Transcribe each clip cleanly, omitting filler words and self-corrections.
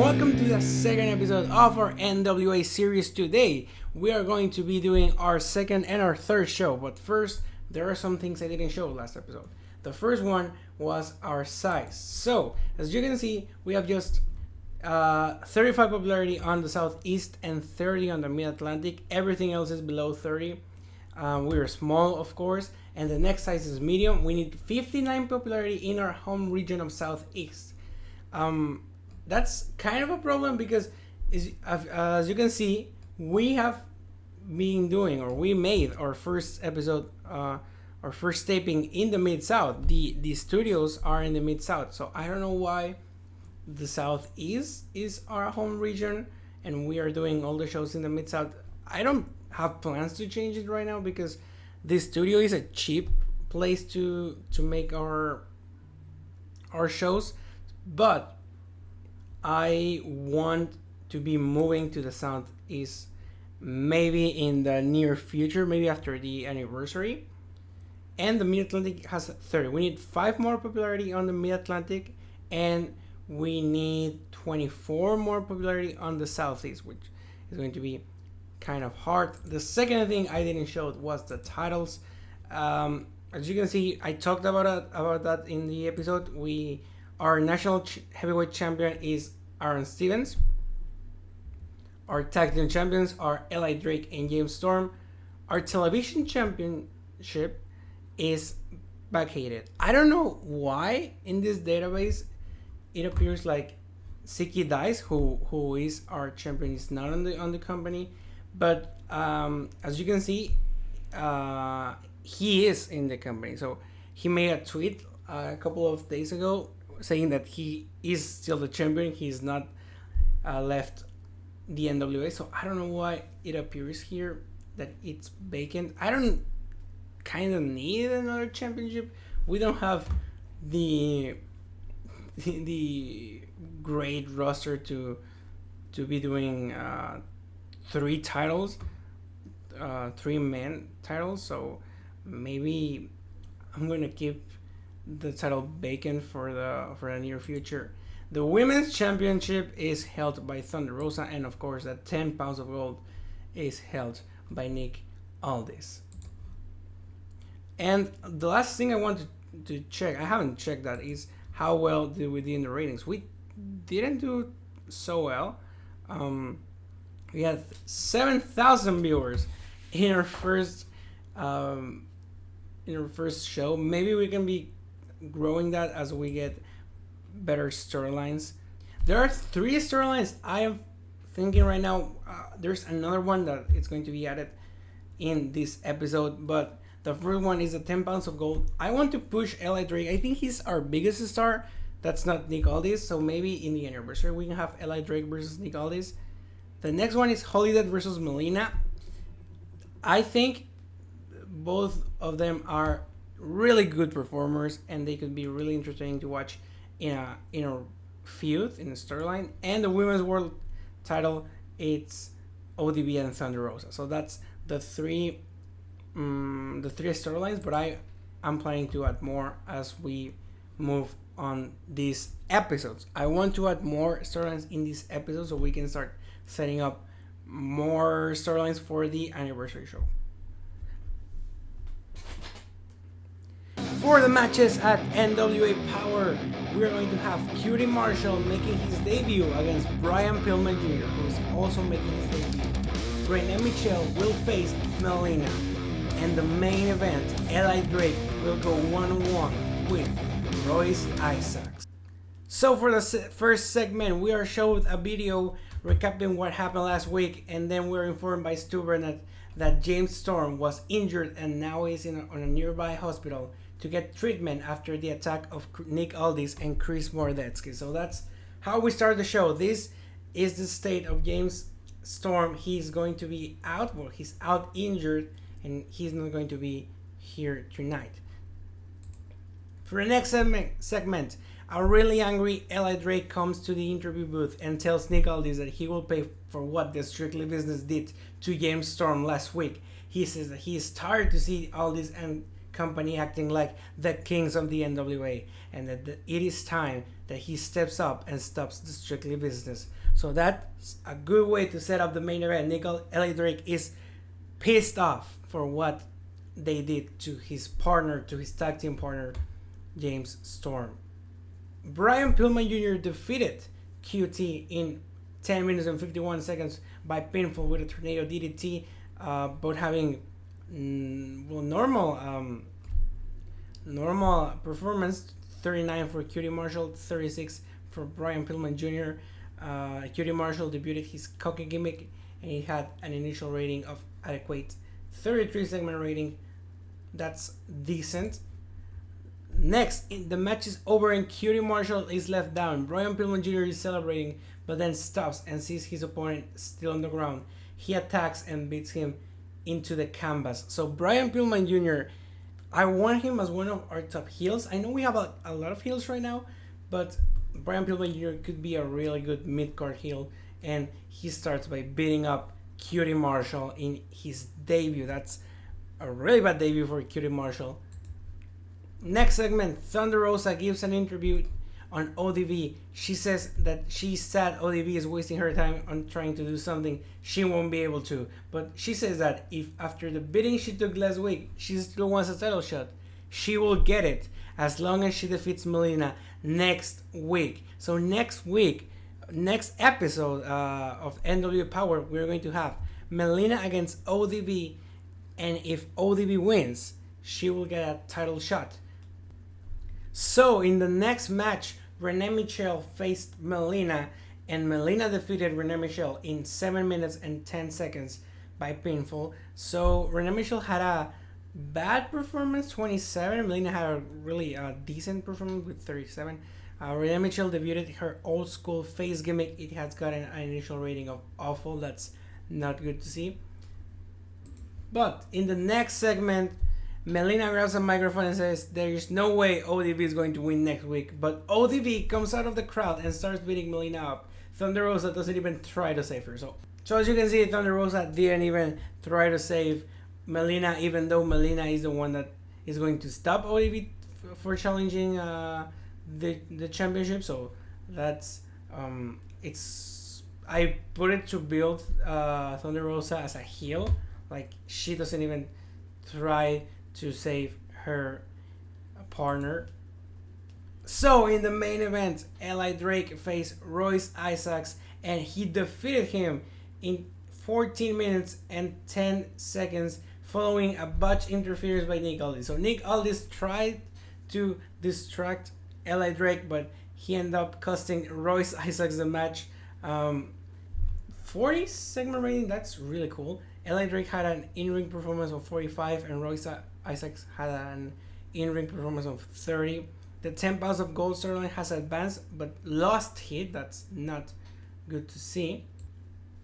welcome to the second episode of our NWA series. Today, we are going to be doing our second and our third show, but first, there are some things I didn't show last episode. The first one was our size. So, as you can see, we have just 35 popularity on the Southeast and 30 on the Mid-Atlantic. Everything else is below 30. We are small, of course, and the next size is medium. We need 59 popularity in our home region of Southeast. That's kind of a problem because, as you can see, we have been doing, or we made our first episode, our first taping in the Mid-South. The studios are in the Mid-South, so I don't know why the Southeast is our home region and we are doing all the shows in the Mid-South. I don't have plans to change it right now because this studio is a cheap place to make our shows, but I want to be moving to the Southeast maybe in the near future, maybe after the anniversary. And the Mid-Atlantic has 30. We need 5 more popularity on the Mid-Atlantic, and we need 24 more popularity on the Southeast, which is going to be kind of hard. The second thing I didn't show was the titles. As you can see, I talked about that in the episode. Our national heavyweight champion is ARON Stevens. Our tag team champions are Eli Drake and James Storm. Our television championship is vacated. I don't know why in this database it appears like Siki Dice, who is our champion, is not on the company, but as you can see, he is in the company. So he made a tweet a couple of days ago saying that he is still the champion. He's not left the NWA. So I don't know why it appears here that it's vacant. I don't kind of need another championship. We don't have the great roster to be doing 3 titles, 3 men titles. So maybe I'm gonna keep the title vacant for the near future. The women's championship is held by Thunder Rosa, and of course that 10 pounds of gold is held by Nick Aldis. And the last thing I want to check, I haven't checked that, is how well did we do in the ratings. We didn't do so well. We had 7,000 viewers in our first show. Maybe we can be growing that as we get better storylines. There are 3 storylines I am thinking right now. There's another one that it's going to be added in this episode, but the first one is the 10 pounds of gold. I want to push Eli Drake. I think he's our biggest star. That's not Nick Aldis, so maybe in the anniversary we can have Eli Drake versus Nick Aldis. The next one is Holiday versus Melina. I think both of them are really good performers and they could be really interesting to watch in a feud, in a storyline. And the women's world title, it's ODB and Thunder Rosa. So that's the 3 storylines, but I'm planning to add more as we move on these episodes. I want to add more storylines in these episodes so we can start setting up more storylines for the anniversary show. For the matches at NWA Powerr, we are going to have Cutie Marshall making his debut against Brian Pillman Jr., who is also making his debut. Rene Michelle will face Melina. And the main event, Eli Drake will go one-on-one with Royce Isaacs. So for the first segment, we are showed a video recapping what happened last week, and then we're informed by Stu Burnett that James Storm was injured and now is on a nearby hospital to get treatment after the attack of Nick Aldis and Chris Mordetsky. So that's how we start the show. This is the state of James Storm. He's going to be out. Well, he's out injured, and he's not going to be here tonight. For the next segment, a really angry Eli Drake comes to the interview booth and tells Nick Aldis that he will pay for what the Strictly Business did to James Storm last week. He says that he is tired to see Aldis and company, acting like the kings of the NWA, and that it is time that he steps up and stops the Strictly Business. So that's a good way to set up the main event. LA Drake is pissed off for what they did to his partner, to his tag team partner, James Storm. Brian Pillman Jr. defeated QT in 10 minutes and 51 seconds by pinfall with a tornado DDT, both having normal performance. 39 for QT Marshall, 36 for Brian Pillman Jr. QT Marshall debuted his cocky gimmick, and he had an initial rating of adequate 33 segment rating. That's decent. Next, the match is over and QT Marshall is left down. Brian Pillman Jr. is celebrating, but then stops and sees his opponent still on the ground. He attacks and beats him into the canvas. So Brian Pillman Jr., I want him as one of our top heels. I know we have a lot of heels right now, but Brian Pillman Jr. could be a really good mid-card heel, and he starts by beating up QT Marshall in his debut. That's a really bad debut for QT Marshall. Next segment, Thunder Rosa gives an interview on ODB. She says that she's sad ODB is wasting her time on trying to do something she won't be able to. But she says that if after the beating she took last week, she still wants a title shot, she will get it as long as she defeats Melina next week. So next week, next episode of NWA Powerr, we're going to have Melina against ODB, and if ODB wins, she will get a title shot. So in the next match, Renee Michelle faced Melina, and Melina defeated Renee Michelle in 7 minutes and 10 seconds by pinfall. So Renee Michelle had a bad performance, 27. Melina had a really decent performance with 37. Renee Michelle debuted her old school face gimmick. It has gotten an initial rating of awful. That's not good to see. But in the next segment, Melina grabs a microphone and says there is no way ODB is going to win next week. But ODB comes out of the crowd and starts beating Melina up. Thunder Rosa doesn't even try to save her. So as you can see, Thunder Rosa didn't even try to save Melina, even though Melina is the one that is going to stop ODB for challenging the championship. So that's I put it to build Thunder Rosa as a heel. Like, she doesn't even try to save her partner. So in the main event, Eli Drake faced Royce Isaacs, and he defeated him in 14 minutes and 10 seconds following a botch interference by Nick Aldis. So Nick Aldis tried to distract Eli Drake, but he ended up costing Royce Isaacs the match. 40 segment rating, that's really cool. Eli Drake had an in-ring performance of 45, and Royce Isaacs had an in-ring performance of 30. The 10 pounds of gold storyline has advanced but lost Heat. That's not good to see.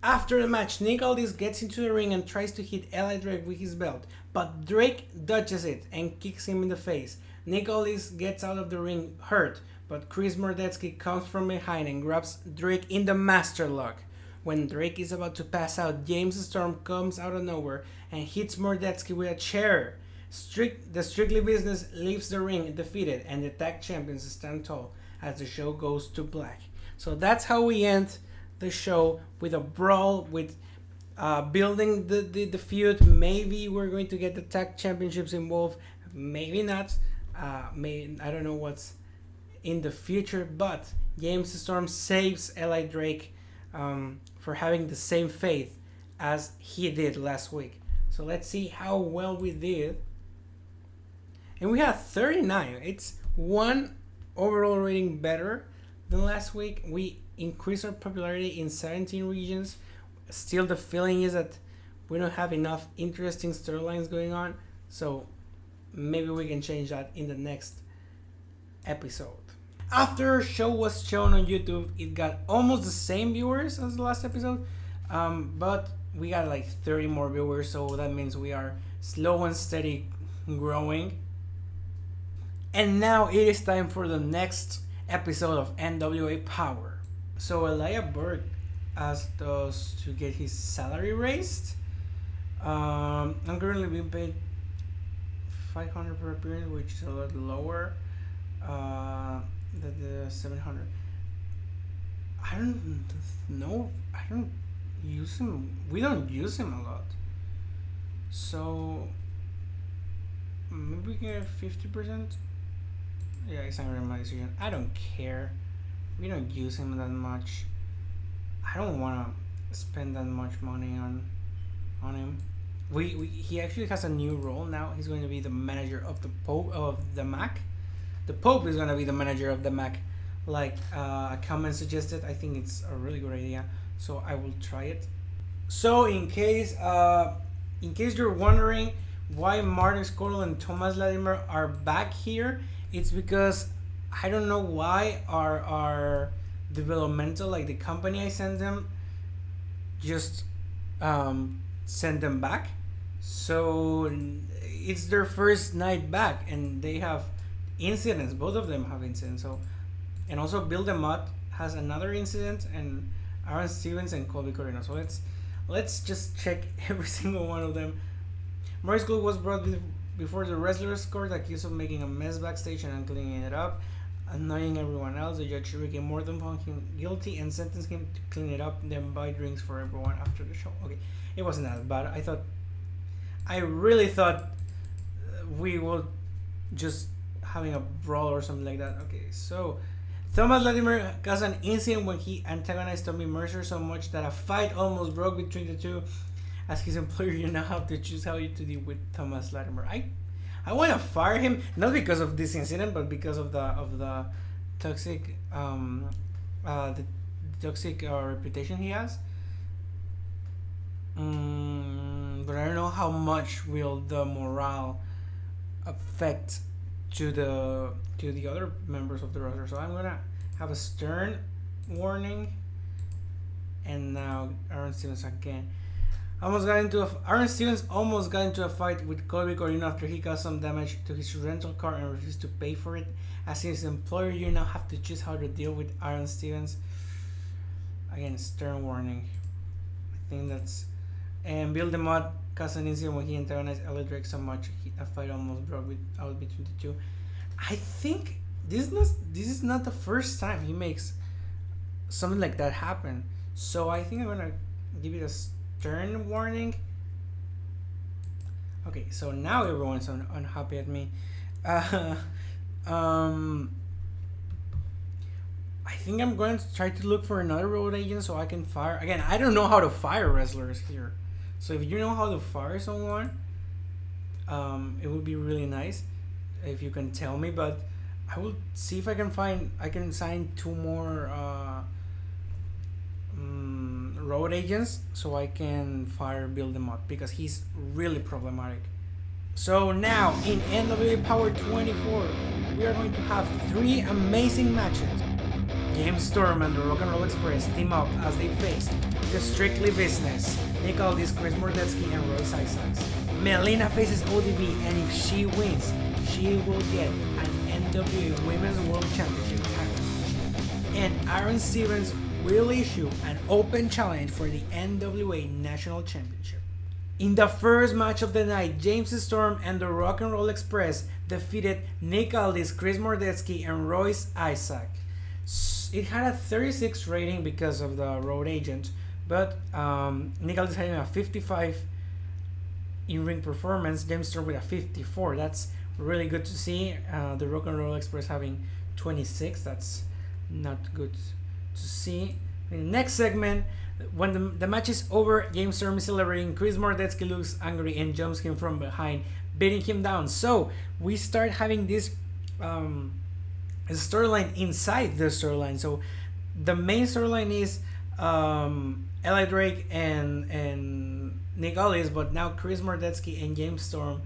After the match, Nick Aldis gets into the ring and tries to hit Eli Drake with his belt, but Drake dodges it and kicks him in the face. Nick Aldis gets out of the ring hurt, but Chris Mordetsky comes from behind and grabs Drake in the master lock. When Drake is about to pass out, James Storm comes out of nowhere and hits Mordetsky with a chair. The Strictly Business leaves the ring defeated, and the tag champions stand tall as the show goes to black. So that's how we end the show, with a brawl, with building the feud. Maybe we're going to get the tag championships involved, maybe not. I don't know what's in the future, but James Storm saves Eli Drake for having the same faith as he did last week. So let's see how well we did. And we have 39. It's one overall rating better than last week. We increased our popularity in 17 regions. Still, the feeling is that we don't have enough interesting storylines going on. So maybe we can change that in the next episode. After our show was shown on YouTube, it got almost the same viewers as the last episode, but we got like 30 more viewers, so that means we are slow and steady growing. And now it is time for the next episode of NWA Powerr. So Elijah Burke asked us to get his salary raised. I'm currently being paid 500 per appearance, which is a lot lower than the 700. I don't know. I don't use him. We don't use him a lot. So maybe we can get 50%. Yeah, it's not really my decision. I don't care. We don't use him that much. I don't want to spend that much money on him. He actually has a new role now. He's going to be the manager of the Pope of the Mac. The Pope is going to be the manager of the Mac, like a comment suggested. I think it's a really good idea, so I will try it. So in case you're wondering why Martin Scuttle and Thomas Latimer are back here, it's because I don't know why our developmental, like the company I sent them, just send them back. So it's their first night back, and they have incidents. Both of them have incidents. So, and also Bill DeMott has another incident, and Aaron Stevens and Colby Corino. So let's just check every single one of them. Maurice Gould was brought before the wrestlers' court, accused of making a mess backstage and cleaning it up, annoying everyone else. The judge Ricky Morton found him guilty and sentenced him to clean it up and then buy drinks for everyone after the show. Okay, it wasn't that bad. I really thought we would just having a brawl or something like that. Okay, so Thomas Latimer caused an incident when he antagonized Tommy Mercer so much that a fight almost broke between the two. As his employer, you now have to choose how you to deal with Thomas Latimer. I want to fire him, not because of this incident, but because of the toxic reputation he has. But I don't know how much will the morale affect to the other members of the roster. So I'm gonna have a stern warning. And now Aaron Stevens again. Aaron Stevens almost got into a fight with Colby Corino after he caused some damage to his rental car and refused to pay for it. As his employer, you now have to choose how to deal with Aaron Stevens. Again, stern warning. I think that's... And Bill DeMott caused an incident when he antagonized Elliot Drake so much a fight almost broke out between the two. I think this is not the first time he makes something like that happen. So I think I'm gonna give it a stern warning. Okay, so now everyone's unhappy at me. I think I'm going to try to look for another road agent so I can fire. Again, I don't know how to fire wrestlers here. So if you know how to fire someone, it would be really nice if you can tell me. But I will see if I can sign 2 more road agents so I can fire Bill DeMott because he's really problematic. So now in NWA Powerr 24, we are going to have 3 amazing matches. James Storm and the Rock and Roll Express team up as they face the Strictly Business, Nick Aldis, Chris Mordetsky, and Royce Isaacs. Melina faces ODB, and if she wins, she will get an NWA Women's World Championship title. And Aaron Stevens will issue an open challenge for the NWA National Championship. In the first match of the night, James Storm and the Rock and Roll Express defeated Nick Aldis, Chris Mordetsky, and Royce Isaac. It had a 36 rating because of the road agent, but Nick Aldis having a 55 in-ring performance, James Storm with a 54. That's really good to see. The Rock and Roll Express having 26. That's not good to see. In the next segment, when the match is over, James Storm is celebrating. Chris Mordetsky looks angry and jumps him from behind, beating him down. So we start having this storyline inside the storyline. So the main storyline is Eli Drake and Nick Aldis, but now Chris Mordetsky and James Storm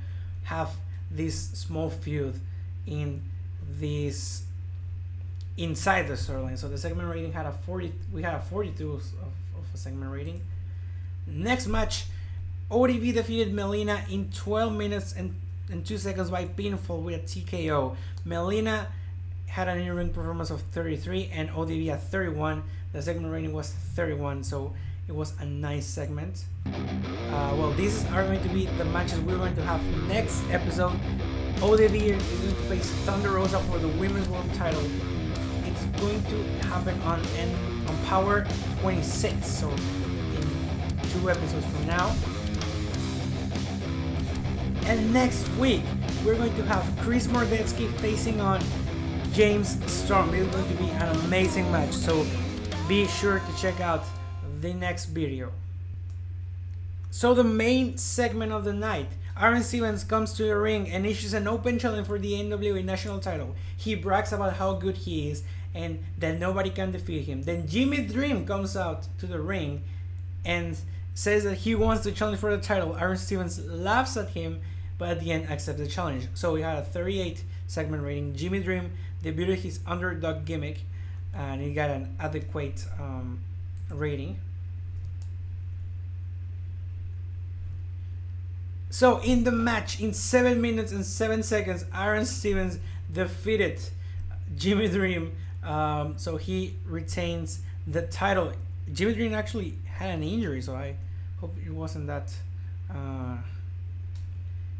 have this small feud in this inside the storyline. So the segment rating had a 40. We had a 42 of a segment rating. Next match, ODB defeated Melina in 12 minutes and 2 seconds by pinfall with a TKO. Melina had an in-ring performance of 33 and ODB at 31. The segment rating was 31. So It was a nice segment. Well, these are going to be the matches we're going to have next episode. ODB is going to face Thunder Rosa for the Women's World Title. It's going to happen on Powerr 26, so in 2 episodes from now. And next week, we're going to have Chris Mordetsky facing on James Storm. It's going to be an amazing match, so be sure to check out the next video. So the main segment of the night, Aaron Stevens comes to the ring and issues an open challenge for the NWA national title. He brags about how good he is and that nobody can defeat him. Then Jimmy Dream comes out to the ring and says that he wants to challenge for the title. Aaron Stevens laughs at him, but at the end accepts the challenge. So we had a 38 segment rating. Jimmy Dream debuted his underdog gimmick and he got an adequate rating. So in the match, in 7 minutes and 7 seconds, Aaron Stevens defeated Jimmy Dream. So he retains the title. Jimmy Dream actually had an injury, so I hope it wasn't that.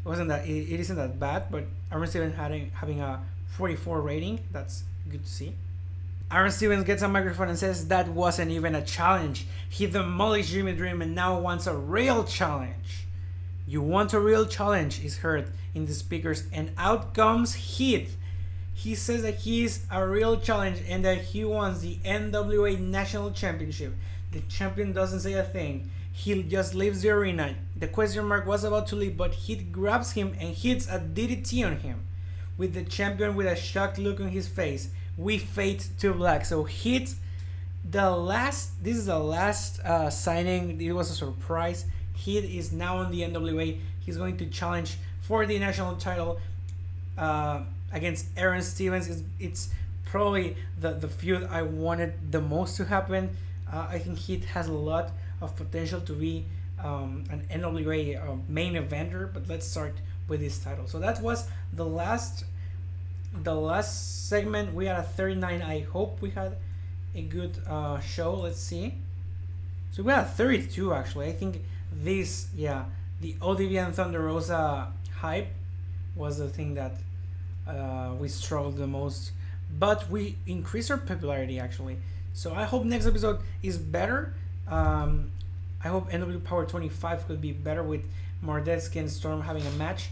It isn't that bad. But Aaron Stevens having a 44 rating. That's good to see. Aaron Stevens gets a microphone and says that wasn't even a challenge. He demolished Jimmy Dream and now wants a real challenge. You want a real challenge is heard in the speakers, and out comes Heath. He says that he is a real challenge and that he wants the NWA National Championship. The champion doesn't say a thing. He just leaves the arena. The question mark was about to leave, but Heath grabs him and hits a DDT on him. With the champion with a shocked look on his face, we fade to black. So Heath, this is the last signing. It was a surprise. Heath is now on the NWA. He's going to challenge for the national title against Aaron Stevens. It's probably the feud I wanted the most to happen. I think Heath has a lot of potential to be an NWA main eventer, but let's start with this title. So that was the last segment. We had a 39. I hope we had a good show. Let's see. So we had a 32 actually. I think the ODB and Thunder Rosa hype was the thing that we struggled the most, but we increased our popularity actually. So I hope next episode is better. I hope NWA Powerr 25 could be better with Mordetsky and Storm having a match.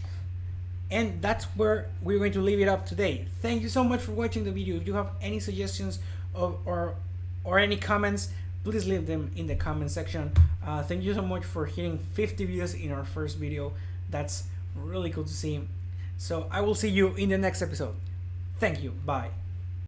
And that's where we're going to leave it up today. Thank you so much for watching the video. If you have any suggestions or any comments, please leave them in the comment section. Thank you so much for hitting 50 views in our first video. That's really cool to see. So I will see you in the next episode. Thank you. Bye.